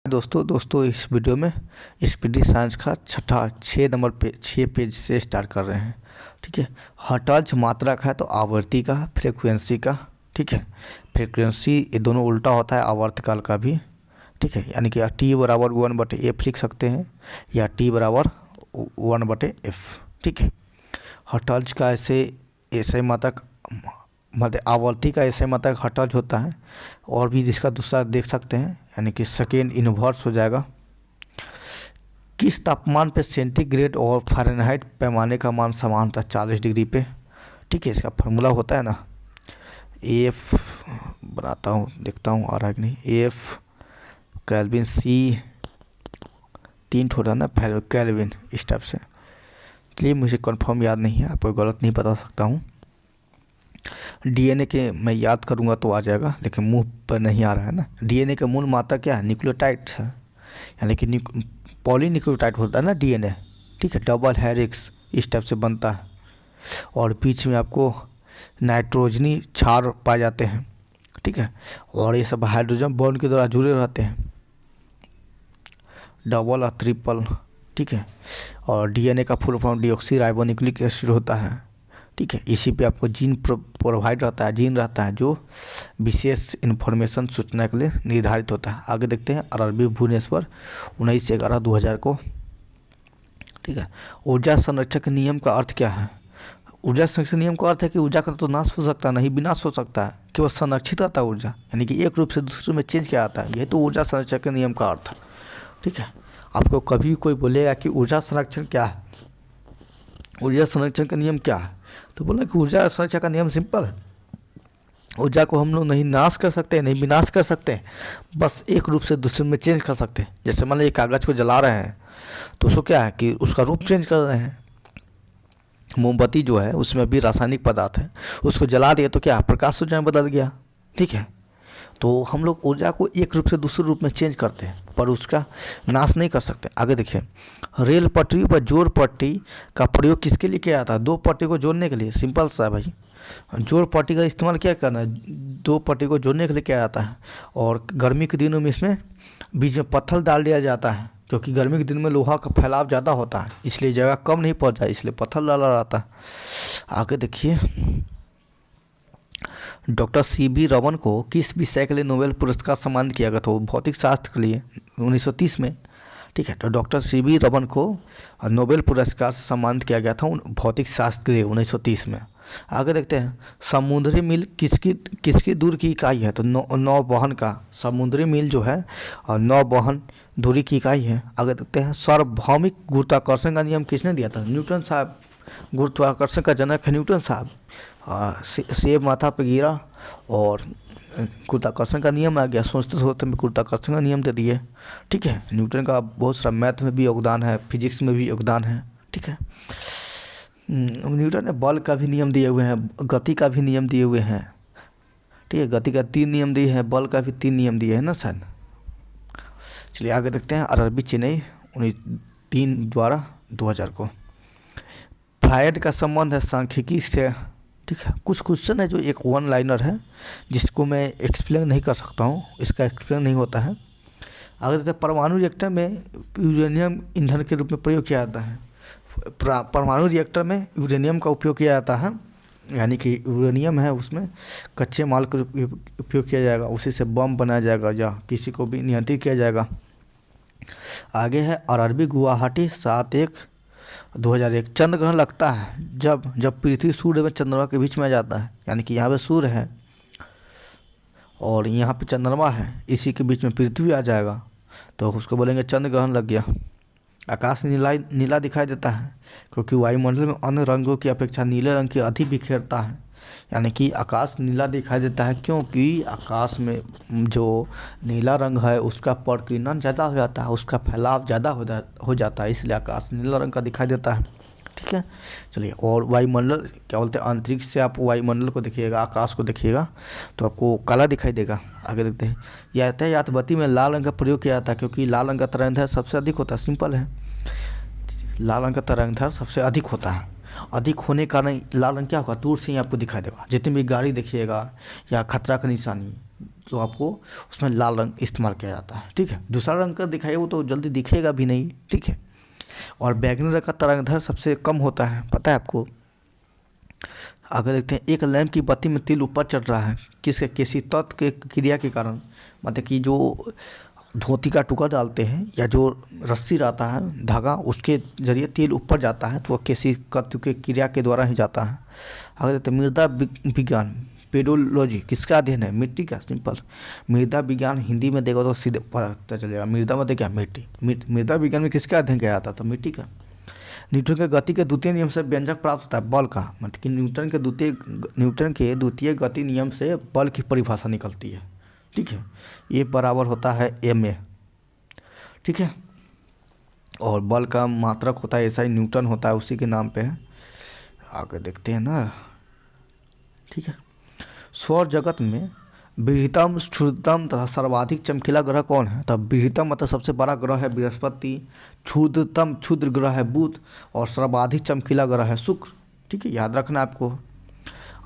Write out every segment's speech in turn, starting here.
दोस्तों इस वीडियो में स्पीडी साइंस का छठा 6 पेज से स्टार्ट कर रहे हैं। ठीक है, हर्ट्ज मात्रक है तो आवर्ती का, फ्रीक्वेंसी का। ठीक है, फ्रीक्वेंसी ये दोनों उल्टा होता है आवर्तकाल का भी। ठीक है, यानी कि टी बराबर 1/f लिख सकते हैं या टी बराबर 1/f। ठीक है, हर्ट्ज का ऐसे मात्रक मतलब आवर्ती का ऐसे मात्रक हर्ट्ज होता है। और भी जिसका दूसरा देख सकते हैं, यानी कि सेकेंड इन्वर्स हो जाएगा। किस तापमान पे सेंटीग्रेड और फ़ारेनहाइट पैमाने का मान समान होता है 40 डिग्री पे। ठीक है, इसका फार्मूला होता है ना, एफ बनाता हूँ, देखता हूँ आ रहा है कि नहीं। एफ केल्विन, सी 3 ठोड़ा ना केल्विन, इस टाइप से। इसलिए मुझे कंफर्म याद नहीं है, आपको गलत नहीं बता सकता हूँ। डीएनए के मैं याद करूँगा तो आ जाएगा, लेकिन मुंह पर नहीं आ रहा है ना। डीएनए का मूल मात्रा क्या है? न्यूक्लियोटाइड है, यानी कि पॉलीन्यूक्लियोटाइड होता है ना डीएनए। ठीक है, डबल हेलिक्स इस टाइप से बनता है और बीच में आपको नाइट्रोजनी क्षार पाए जाते हैं। ठीक है, और ये सब हाइड्रोजन बॉन्ड के द्वारा जुड़े रहते हैं, डबल और ट्रिपल। ठीक है, और डीएनए का full form deoxy ribonucleic acid होता है। ठीक है, इसी पे आपको जीन प्रोवाइड रहता है, जीन रहता है जो विशेष इन्फॉर्मेशन सूचना के लिए निर्धारित होता है। आगे देखते हैं आरआरबी भुवनेश्वर 19/11/2000 को। ठीक है, ऊर्जा संरक्षण के नियम का अर्थ क्या है? ऊर्जा संरक्षण नियम का अर्थ है कि ऊर्जा का तो नाश हो सकता है, नहीं विनाश हो सकता है, केवल संरक्षित रहता है ऊर्जा, यानी कि एक रूप से दूसरे में चेंज किया जाता है। यही तो ऊर्जा संरक्षण के नियम का अर्थ है। ठीक है, आपको कभी कोई बोलेगा कि ऊर्जा संरक्षण क्या है, ऊर्जा संरक्षण का नियम क्या है, तो बोला कि ऊर्जा संरक्षण का नियम सिंपल है। ऊर्जा को हम लोग नहीं नाश कर सकते, नहीं विनाश कर सकते, बस एक रूप से दूसरे में चेंज कर सकते हैं। जैसे मान लीजिए कागज़ को जला रहे हैं तो उसको क्या है कि उसका रूप चेंज कर रहे हैं। मोमबत्ती जो है उसमें भी रासायनिक पदार्थ है, उसको जला दिया तो क्या प्रकाश सूचना बदल गया। ठीक है, तो हम लोग ऊर्जा को एक रूप से दूसरे रूप में चेंज करते हैं, पर उसका नाश नहीं कर सकते। आगे देखिए, रेल पटरी पर जोड़ पट्टी का प्रयोग किसके लिए किया जाता है? 2 पट्टी को जोड़ने के लिए। सिंपल सा है भाई, जोड़ पट्टी का इस्तेमाल क्या करना है? 2 पट्टी को जोड़ने के लिए किया जाता है। और गर्मी के दिनों में इसमें बीच में पत्थर डाल दिया जाता है, क्योंकि गर्मी के दिन में लोहा का फैलाव ज़्यादा होता है, इसलिए जगह कम नहीं पड़ जाए, इसलिए पत्थर डाला रहता है। आगे देखिए, डॉक्टर सीवी रमन को किस विषय के लिए नोबेल पुरस्कार सम्मानित किया गया था? भौतिक शास्त्र के लिए 1930 में। ठीक है, तो डॉक्टर सीवी रमन को नोबेल पुरस्कार से सम्मानित किया गया था भौतिक शास्त्र के लिए 1930 में। आगे देखते हैं, समुद्री मील किसकी दूर की इकाई है? तो नौवहन का। समुद्री मील जो है और नौवहन दूरी की इकाई है। आगे देखते हैं, सार्वभौमिक गुरुत्वाकर्षण का नियम किसने दिया था? न्यूटन साहब। गुरुत्वाकर्षण का जनक है न्यूटन साहब। सेब माथा पे गिरा और गुरुत्वाकर्षण का नियम आ गया, सोचते सोचते में गुरुत्वाकर्षण का नियम दे दिए। ठीक है, न्यूटन का बहुत सारा मैथ में भी योगदान है, फिजिक्स में भी योगदान है। ठीक है, न्यूटन ने बल का भी नियम दिए हुए हैं, गति का भी नियम दिए हुए हैं। ठीक है, गति का 3 नियम दिए हैं, बल का भी 3 नियम दिए हैं ना शायद। चलिए आगे देखते हैं, आरआरबी चेन्नई 3/12/2000 को। फ्रायड का संबंध है सांख्यिकी से। ठीक है, कुछ क्वेश्चन है जो एक 1 लाइनर है, जिसको मैं एक्सप्लेन नहीं कर सकता हूँ, इसका एक्सप्लेन नहीं होता है। आगे देखते हैं, परमाणु रिएक्टर में यूरेनियम ईंधन के रूप में प्रयोग किया जाता है। परमाणु रिएक्टर में यूरेनियम का उपयोग किया जाता है, यानी कि यूरेनियम है उसमें कच्चे माल का उपयोग किया जाएगा, उसी से बम बनाया जाएगा या किसी को भी नियंत्रित किया जाएगा। आगे है आरआरबी गुवाहाटी 7/1/2001। चंद्र ग्रहण लगता है जब पृथ्वी सूर्य में चंद्रमा के बीच में आ जाता है, यानी कि यहाँ पे सूर्य है और यहाँ पे चंद्रमा है, इसी के बीच में पृथ्वी आ जाएगा तो उसको बोलेंगे चंद्र ग्रहण लग गया। आकाश नीला दिखाई देता है क्योंकि वायुमंडल में अन्य रंगों की अपेक्षा नीले रंग की अधिक बिखेरता है, यानी कि आकाश नीला दिखाई देता है क्योंकि आकाश में जो नीला रंग है उसका प्रकीर्णन ज़्यादा हो जाता है, उसका फैलाव ज़्यादा हो जाता है, इसलिए आकाश नीला रंग का दिखाई देता है। ठीक है, चलिए, और वायुमंडल क्या बोलते हैं, अंतरिक्ष से आप वायुमंडल को देखिएगा, आकाश को देखिएगा तो आपको काला दिखाई देगा। आगे देखते हैं, यातायात बत्ती में लाल रंग का प्रयोग किया जाता है क्योंकि लाल रंग का तरंगदैर्घ्य सबसे अधिक होता है। सिंपल है, लाल रंग का तरंगदैर्घ्य सबसे अधिक होता है। अधिक होने का नहीं, लाल रंग क्या होगा, दूर से ही आपको दिखाई देगा। जितनी भी गाड़ी देखिएगा या खतरा का निशानी, तो आपको उसमें लाल रंग इस्तेमाल किया जाता है, ठीक है। दूसरा रंग का दिखाइए वो तो जल्दी दिखेगा भी नहीं, ठीक है। और बैगनी रंग का तरंगदैर्ध्य सबसे कम होता है, पता है आपको। अगर देखते हैं एक लैंप की बत्ती में तिल ऊपर चढ़ रहा है, किसी तत्व के क्रिया के कारण, मतलब कि जो धोती का टुकड़ा डालते हैं या जो रस्सी रहता है धागा, उसके जरिए तेल ऊपर जाता है, तो वह किसी तत्व के क्रिया के द्वारा ही जाता है। अगर देखते हैं मृदा विज्ञान पेडोलॉजी किसका अध्ययन है, मिट्टी का। सिंपल, मृदा विज्ञान हिंदी में देखो तो सीधे पता चलेगा, मृदा मतलब क्या, मिट्टी। मृदा विज्ञान में किसका अध्ययन किया जाता था, मिट्टी का। न्यूटन के गति के द्वितीय नियम से व्यंजक प्राप्त होता है, बल का। मतलब कि न्यूटन के द्वितीय गति नियम से बल की परिभाषा निकलती है, ठीक है। ये बराबर होता है ma, ठीक है। और बल का मात्रक होता है, ऐसा ही न्यूटन होता है, उसी के नाम पे है। आगे देखते हैं ना, ठीक है। सौर जगत में बृहत्तम, क्षुद्रतम तथा सर्वाधिक चमकीला ग्रह कौन है। तब बृहत्तम मतलब सबसे बड़ा ग्रह है बृहस्पति, क्षुद्रतम क्षुद्र ग्रह है बुध, और सर्वाधिक चमकीला ग्रह है शुक्र, ठीक है। याद रखना आपको,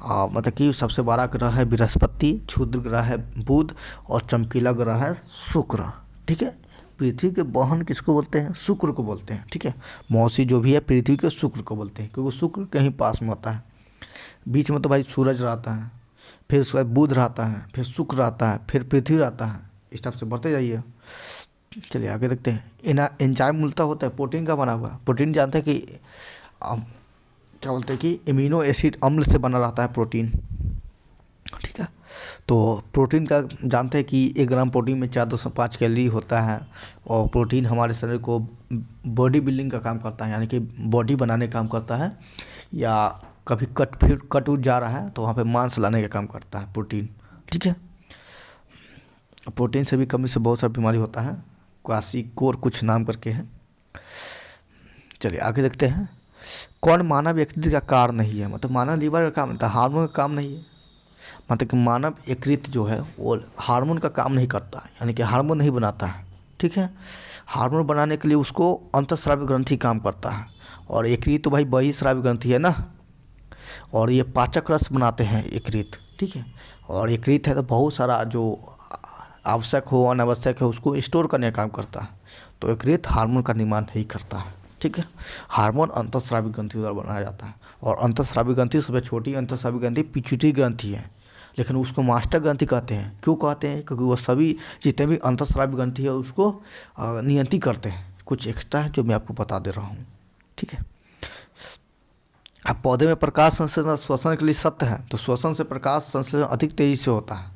मतलब कि सबसे बड़ा ग्रह है बृहस्पति, क्षुद्र ग्रह है बुध, और चमकीला ग्रह है शुक्र, ठीक है। पृथ्वी के बहन किसको बोलते हैं, शुक्र को बोलते हैं, ठीक है। मौसी जो भी है पृथ्वी के शुक्र को बोलते हैं, क्योंकि शुक्र कहीं पास में होता है। बीच में तो भाई सूरज रहता है, फिर उसके बाद बुध रहता है, फिर शुक्र रहता है, फिर पृथ्वी रहता है, इस टाइप से बढ़ते जाइए। चलिए आगे देखते हैं। एंजाइम मूलतः होता है प्रोटीन का बना हुआ। प्रोटीन जानते हैं कि क्या बोलते हैं कि एमिनो एसिड अम्ल से बना रहता है प्रोटीन, ठीक है। तो प्रोटीन का जानते हैं कि 1 ग्राम प्रोटीन में 4.5 कैलोरी होता है। और प्रोटीन हमारे शरीर को बॉडी बिल्डिंग का काम करता है, यानी कि बॉडी बनाने का काम करता है, या कभी कट उठ जा रहा है तो वहाँ पे मांस लाने का काम करता है प्रोटीन, ठीक है। प्रोटीन से भी कमी से बहुत सारी बीमारी होता है, क्वासीकोर कुछ नाम करके है। चलिए आगे देखते हैं। कौन मानव यकृत का कार्य नहीं है, मतलब मानव लीवर का काम नहीं था, हार्मोन का काम नहीं है। मतलब कि मानव यकृत जो है वो हार्मोन का काम नहीं करता, यानी कि हार्मोन नहीं बनाता है, ठीक है। हार्मोन बनाने के लिए उसको अंतःस्रावी ग्रंथि काम करता है, और यकृत तो भाई बहिःस्रावी ग्रंथि है ना, और ये पाचक रस बनाते हैं यकृत, ठीक है। और यकृत है तो बहुत सारा जो आवश्यक हो अनावश्यक है उसको स्टोर करने का काम करता है। तो यकृत हार्मोन का निर्माण नहीं करता है, ठीक है। हार्मोन अंतःस्रावी ग्रंथि द्वारा बनाया जाता है, और अंतःस्रावी ग्रंथि सबसे छोटी अंतःस्रावी ग्रंथि पिट्यूटरी ग्रंथि है, लेकिन उसको मास्टर ग्रंथि कहते हैं। क्यों कहते हैं, क्योंकि वो सभी जितने भी अंतःस्रावी ग्रंथि है उसको नियंत्रित करते हैं। कुछ एक्स्ट्रा है जो मैं आपको बता दे रहा हूँ, ठीक है। अब पौधे में प्रकाश संश्लेषण श्वसन के लिए सत्य है, तो श्वसन से प्रकाश संश्लेषण अधिक तेजी से होता है।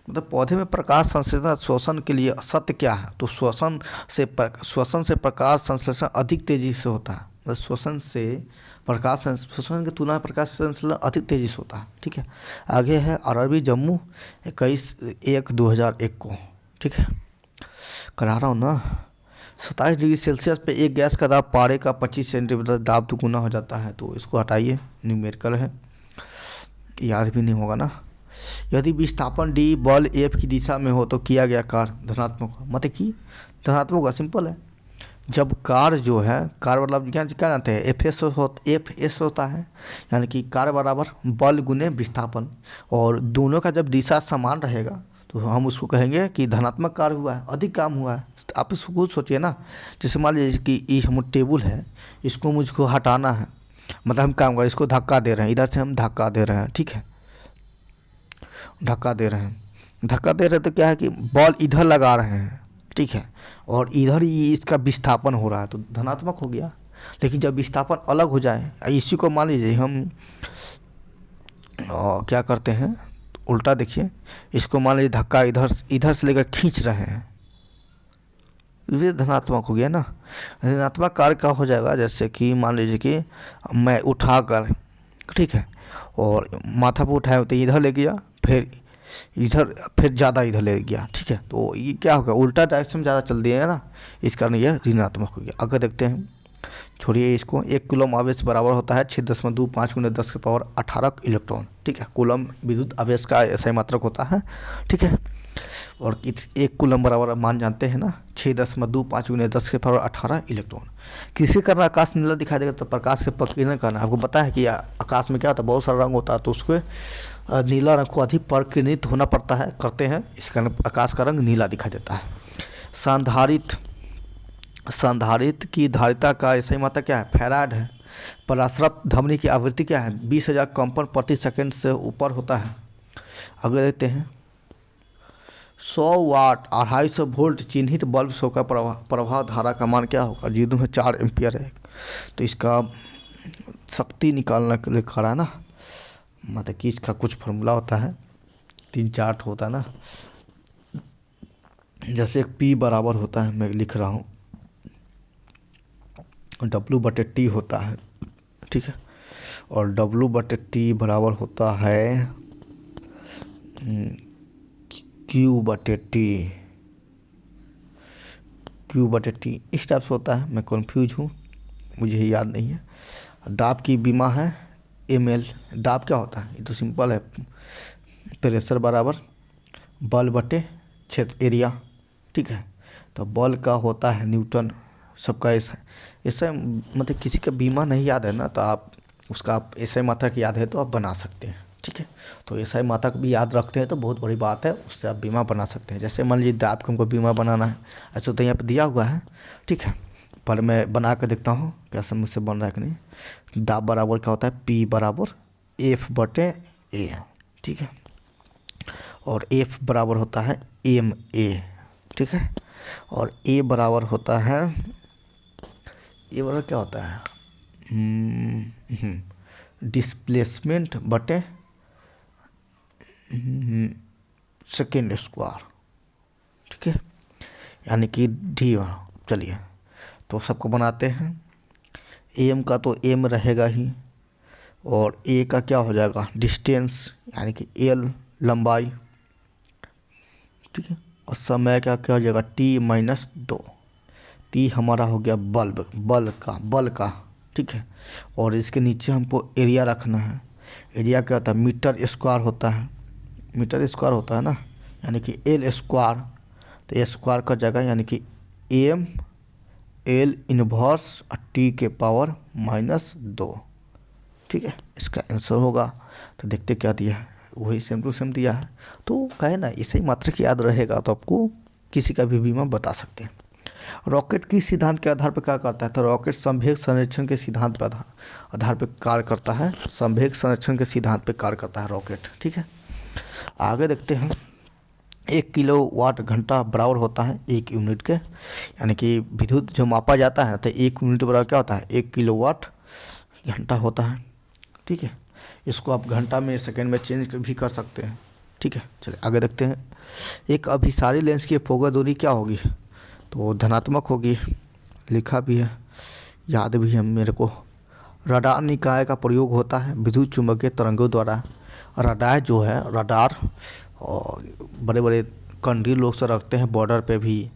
मतलब पौधे में प्रकाश संश्लेषण श्वसन के लिए सत्य क्या है, तो श्वसन से प्रकाश संश्लेषण अधिक तेजी से होता है। मतलब श्वसन की तुलना में प्रकाश संश्लेषण अधिक तेजी से होता है, ठीक है। आगे है अरबी जम्मू 21/1/2001 को, ठीक है। करा रहा हूँ ना। 27 डिग्री सेल्सियस पे एक गैस का दाब पारे का 25 सेंटीमीटर दाब दुगुना हो जाता है, तो इसको हटाइए, न्यूमेरिकल है, याद भी नहीं होगा ना। यदि विस्थापन डी बल एफ की दिशा में हो तो किया गया कार्य धनात्मक हो, मतलब कि धनात्मक होगा। सिंपल है, जब कार्य जो है कार्य मतलब क्या जानते हैं, एफ एस होता है, यानी कि कार्य बराबर बल गुने विस्थापन, और दोनों का जब दिशा समान रहेगा तो हम उसको कहेंगे कि धनात्मक कार्य हुआ है, अधिक काम हुआ है। आप इसको खुद सोचिए ना, जैसे मान लीजिए कि ये हम टेबल है, इसको मुझको हटाना है, मतलब हम काम कर इसको धक्का दे रहे हैं, इधर से हम धक्का दे रहे हैं, ठीक है, धक्का दे रहे हैं तो क्या है कि बॉल इधर लगा रहे हैं, ठीक है, और इधर ही इसका विस्थापन हो रहा है, तो धनात्मक हो गया। लेकिन जब विस्थापन अलग हो जाए, इसी को मान लीजिए हम क्या करते हैं, उल्टा देखिए, इसको मान लीजिए धक्का इधर से लेकर खींच रहे हैं, ये धनात्मक हो गया ना। ऋणात्मक कार्य क्या हो जाएगा, जैसे कि मान लीजिए कि मैं उठाकर, ठीक है, और माथा पर उठाया तो इधर ले गया, फिर ज़्यादा इधर ले गया, ठीक है, तो ये क्या होगा, उल्टा डायरेक्शन में ज़्यादा चल दिया ना, इस कारण यह ऋणात्मक हो गया। अगर देखते हैं, छोड़िए इसको, 1 कूलम आवेश बराबर होता है 6.25 × 10⁻18 इलेक्ट्रॉन, ठीक है। कूलम विद्युत आवेश का ऐसा ही मात्रक होता है, ठीक है। और 1 कूलम बराबर मान जानते हैं ना, 6.25 × 10⁻18 इलेक्ट्रॉन। किसी कारण आकाश नीला दिखाई देगा तो प्रकाश के प्रकीर्णन करना। आपको पता है कि आकाश में क्या होता है, बहुत सारा रंग होता है, तो उसको नीला रंग को अधिक परिकीर्णित होना पड़ता है करते हैं, इस कारण प्रकाश का रंग नीला दिखाई देता है। संधारित्र की धारिता का सही मात्रा क्या है? फैराड है। पराश्रप धमनी की आवृत्ति क्या है? 20,000 कंपन प्रति सेकंड से ऊपर होता है। अगर देखते हैं 100 वाट 250 वोल्ट चिन्हित बल्ब से होकर प्रवाह धारा का मान क्या होगा? जीरो में 4 एम्पियर है। तो इसका शक्ति निकालने के लिए खड़ा है ना, मतलब कि इसका कुछ फॉर्मूला होता है, 3 चार्ट होता है ना, जैसे एक P बराबर होता है, मैं लिख रहा हूँ, W/T होता है, ठीक है, और W/T बराबर होता है Q/T इस टाइप से होता है। मैं कन्फ्यूज हूँ, मुझे याद नहीं है। दाब की बीमा है ml। दाब क्या होता है? ये तो सिंपल है, प्रेशर बराबर बल बटे क्षेत्र एरिया, ठीक है। तो बल का होता है न्यूटन, सबका ऐसा मतलब किसी का बीमा नहीं याद है ना, तो आप उसका आप ऐसा मात्रा की याद है तो आप बना सकते हैं, ठीक है। तो ऐसा मात्रा भी याद रखते हैं तो बहुत बड़ी बात है, उससे आप बीमा बना सकते हैं। जैसे मान लीजिए दाब का हमको बीमा बनाना है, ऐसा तो यहाँ पे दिया हुआ है, ठीक है, पर मैं बना कर देखता हूँ क्या समझ से बन रहा है कि नहीं। दाब बराबर क्या होता है? P बराबर F/A, ठीक है, और F बराबर होता है ma, ठीक है, और A बराबर होता है, A बराबर क्या होता है? डिस्प्लेसमेंट बटे सेकेंड स्क्वायर, ठीक है, यानी कि डी। चलिए तो सबको बनाते हैं। एम का तो एम रहेगा ही, और ए का क्या हो जाएगा? डिस्टेंस, यानी कि एल लंबाई, ठीक है, और समय का क्या हो जाएगा? T-2। टी हमारा हो गया बल का, ठीक है, और इसके नीचे हमको एरिया रखना है। एरिया क्या होता है? मीटर स्क्वायर होता है ना, यानी कि एल स्क्वायर, तो ए स्क्वायर का जगह यानी कि एम एल इनवर्स T के पावर -2, ठीक है, इसका आंसर होगा। तो देखते क्या दिया है, वही सेम टू सेम दिया है। तो कहे ना इसे ही मात्रा की याद रहेगा तो आपको किसी का भी बीमा बता सकते हैं। रॉकेट किस सिद्धांत के आधार पर क्या करता है? तो रॉकेट संवेग संरक्षण के सिद्धांत पर आधार पर कार्य करता है। संवेग संरक्षण के सिद्धांत पर कार्य करता है रॉकेट, ठीक है। आगे देखते हैं। 1 किलोवाट घंटा बराबर होता है 1 यूनिट के, यानी कि विद्युत जो मापा जाता है तो 1 यूनिट बराबर क्या होता है? 1 किलोवाट घंटा होता है, ठीक है। इसको आप घंटा में सेकंड में चेंज भी कर सकते हैं, ठीक है। चलिए आगे देखते हैं। एक अभिसारी लेंस की फोकस दूरी क्या होगी? तो धनात्मक होगी, लिखा भी है, याद भी है मेरे को। रडार निकाय का प्रयोग होता है विद्युत चुम्बकीय तरंगों द्वारा। रडार जो है, रडार और बड़े बड़े कंट्री लोग से रखते हैं बॉर्डर पे भी,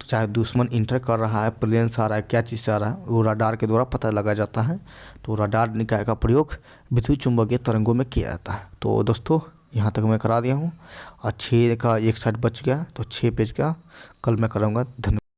चाहे दुश्मन इंटर कर रहा है, प्लेन से आ रहा है, क्या चीज़ से आ रहा है, वो रडार के द्वारा पता लगा जाता है। तो रडार निकाय का प्रयोग विद्युत चुम्बकीय तरंगों में किया जाता है। तो दोस्तों यहाँ तक मैं करा दिया हूँ, और 6 का एक साइड बच गया, तो 6 पेज का कल मैं कराऊँगा। धन्यवाद।